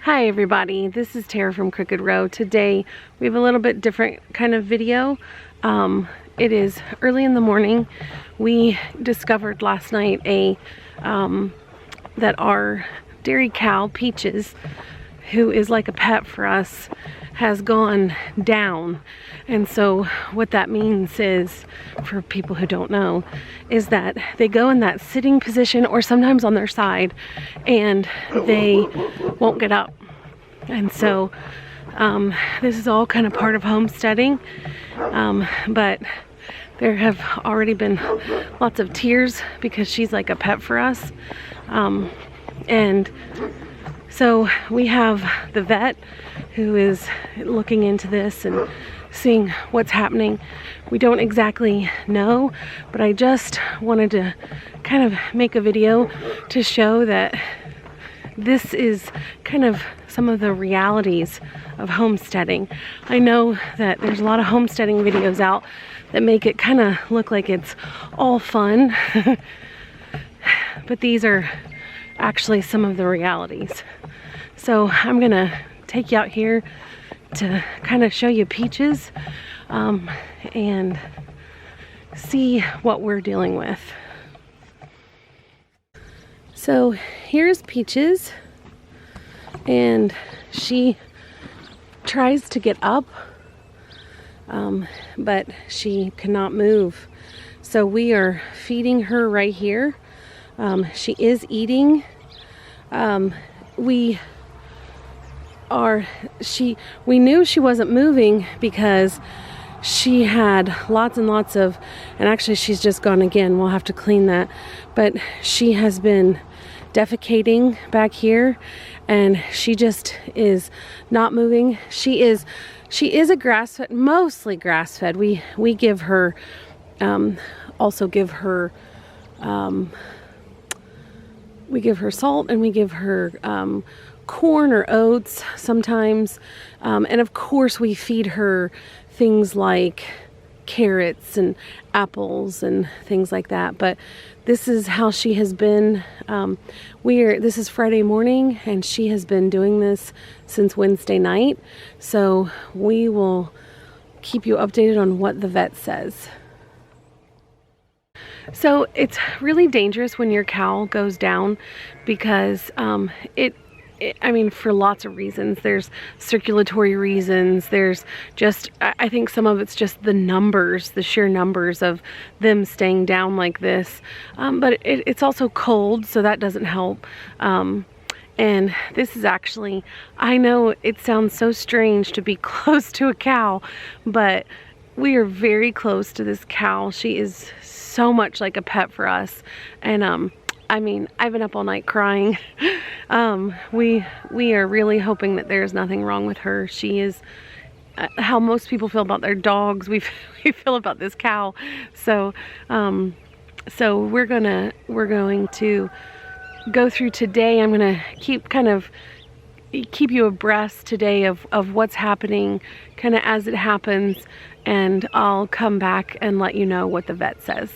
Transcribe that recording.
Hi everybody, this is Tara from Crooked Row. Today we have a little bit different kind of video. It is early in the morning. We discovered last night that our dairy cow, Peaches, who is like a pet for us, has gone down. And so what that means is, for people who don't know, is that they go in that sitting position or sometimes on their side and they won't get up. And so this is all kind of part of homesteading, but there have already been lots of tears because she's like a pet for us. And so we have the vet who is looking into this and seeing what's happening. We don't exactly know, but I just wanted to kind of make a video to show that this is kind of some of the realities of homesteading. I know that there's a lot of homesteading videos out that make it kind of look like it's all fun, but these are actually some of the realities. So I'm gonna take you out here to kind of show you Peaches and see what we're dealing with. So here's Peaches, and she tries to get up, but she cannot move. So we are feeding her right here. She is eating. We knew she wasn't moving because she had lots and lots of, and actually she's just gone again, we'll have to clean that, but she has been defecating back here and she just is not moving. She is a grass-fed, mostly grass-fed. We give her, also give her, we give her salt, and we give her corn or oats sometimes, and of course we feed her things like carrots and apples and things like that. But this is how she has been. This is Friday morning and she has been doing this since Wednesday night, so we will keep you updated on what the vet says. So it's really dangerous when your cow goes down because I mean, for lots of reasons. There's circulatory reasons. There's just, I think some of it's just the numbers, the sheer numbers of them staying down like this. But it's also cold, so that doesn't help. And this is actually, I know it sounds so strange to be close to a cow, but we are very close to this cow. She is so much like a pet for us. And I mean, I've been up all night crying. We are really hoping that there's nothing wrong with her. She is how most people feel about their dogs. We feel about this cow. So so we're going to go through today. I'm gonna keep you abreast today of what's happening kind of as it happens, and I'll come back and let you know what the vet says.